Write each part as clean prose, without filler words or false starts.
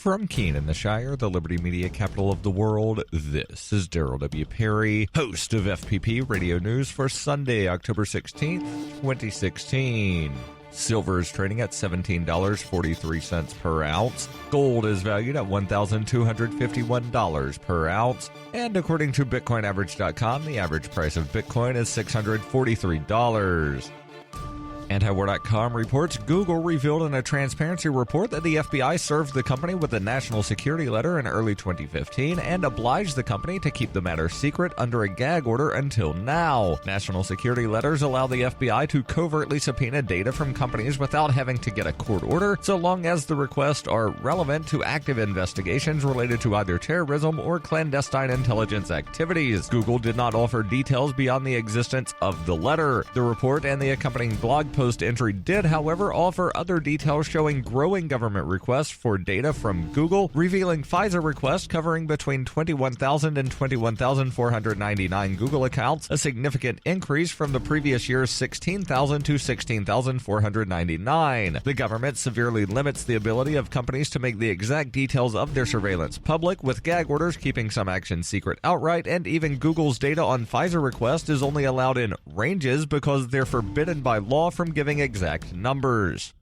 From Keene in the Shire, the Liberty Media capital of the world, this is Daryl W. Perry, host of FPP Radio News for Sunday, October 16th, 2016. Silver is trading at $17.43 per ounce. Gold is valued at $1,251 per ounce. And according to BitcoinAverage.com, the average price of Bitcoin is $643. Antiwar.com reports Google revealed in a transparency report that the FBI served the company with a national security letter in early 2015 and obliged the company to keep the matter secret under a gag order until now. National security letters allow the FBI to covertly subpoena data from companies without having to get a court order, so long as the requests are relevant to active investigations related to either terrorism or clandestine intelligence activities. Google did not offer details beyond the existence of the letter. The report and the accompanying blog post entry did, however, offer other details showing growing government requests for data from Google, revealing FISA requests covering between 21,000 and 21,499 Google accounts, a significant increase from the previous year's 16,000 to 16,499. The government severely limits the ability of companies to make the exact details of their surveillance public, with gag orders keeping some actions secret outright, and even Google's data on FISA requests is only allowed in ranges because they're forbidden by law from giving exact numbers.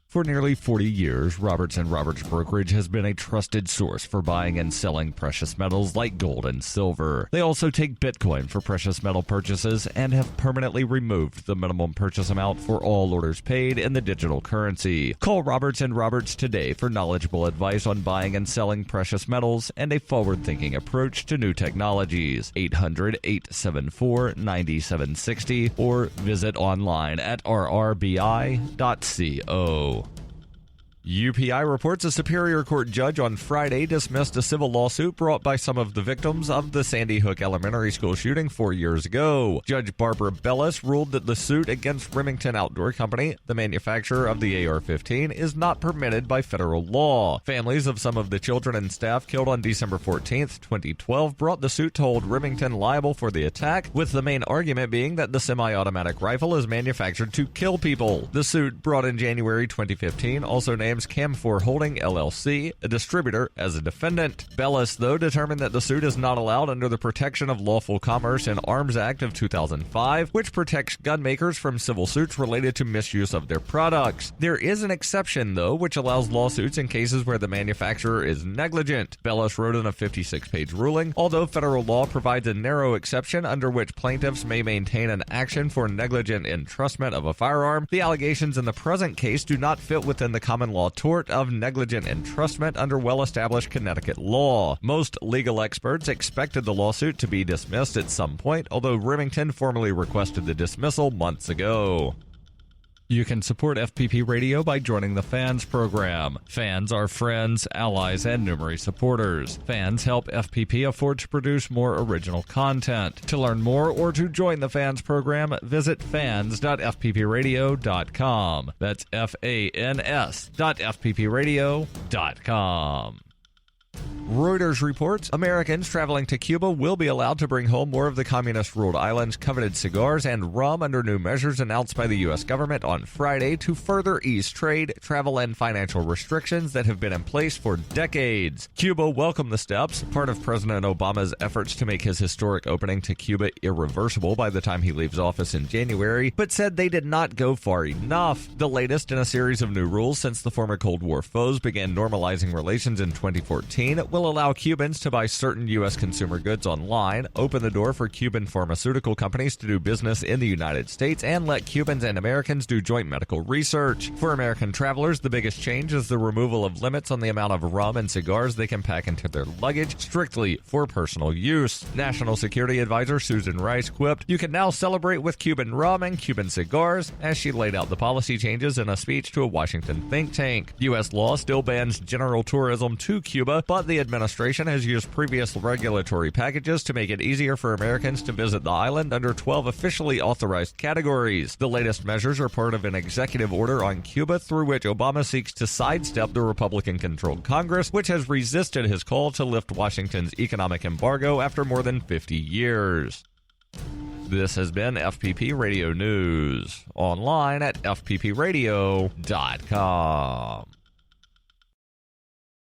For nearly 40 years, Roberts & Roberts Brokerage has been a trusted source for buying and selling precious metals like gold and silver. They also take Bitcoin for precious metal purchases and have permanently removed the minimum purchase amount for all orders paid in the digital currency. Call Roberts & Roberts today for knowledgeable advice on buying and selling precious metals and a forward-thinking approach to new technologies. 800-874-9760 or visit online at rrbi.co. UPI reports a Superior Court judge on Friday dismissed a civil lawsuit brought by some of the victims of the Sandy Hook Elementary School shooting 4 years ago. Judge Barbara Bellis ruled that the suit against Remington Outdoor Company, the manufacturer of the AR-15, is not permitted by federal law. Families of some of the children and staff killed on December 14, 2012, brought the suit to hold Remington liable for the attack, with the main argument being that the semi-automatic rifle is manufactured to kill people. The suit, brought in January 2015, also names Cam4 Holding LLC, a distributor, as a defendant. Bellis, though, determined that the suit is not allowed under the Protection of Lawful Commerce in Arms Act of 2005, which protects gun makers from civil suits related to misuse of their products. There is an exception, though, which allows lawsuits in cases where the manufacturer is negligent. Bellis wrote in a 56-page ruling, although federal law provides a narrow exception under which plaintiffs may maintain an action for negligent entrustment of a firearm, the allegations in the present case do not fit within the common law tort of negligent entrustment under well-established Connecticut law. Most legal experts expected the lawsuit to be dismissed at some point, although Remington formally requested the dismissal months ago. You can support FPP Radio by joining the Fans program. Fans are friends, allies, and numerous supporters. Fans help FPP afford to produce more original content. To learn more or to join the Fans program, visit fans.fppradio.com. That's fans.fppradio.com. Reuters reports Americans traveling to Cuba will be allowed to bring home more of the communist-ruled island's coveted cigars and rum under new measures announced by the U.S. government on Friday to further ease trade, travel, and financial restrictions that have been in place for decades. Cuba welcomed the steps, part of President Obama's efforts to make his historic opening to Cuba irreversible by the time he leaves office in January, but said they did not go far enough. The latest in a series of new rules since the former Cold War foes began normalizing relations in 2014 will allow Cubans to buy certain U.S. consumer goods online, open the door for Cuban pharmaceutical companies to do business in the United States, and let Cubans and Americans do joint medical research. For American travelers, the biggest change is the removal of limits on the amount of rum and cigars they can pack into their luggage, strictly for personal use. National Security Advisor Susan Rice quipped, "You can now celebrate with Cuban rum and Cuban cigars," as she laid out the policy changes in a speech to a Washington think tank. U.S. law still bans general tourism to Cuba, but the administration has used previous regulatory packages to make it easier for Americans to visit the island under 12 officially authorized categories. The latest measures are part of an executive order on Cuba through which Obama seeks to sidestep the Republican-controlled Congress, which has resisted his call to lift Washington's economic embargo after more than 50 years. This has been FPP Radio News, online at fppradio.com.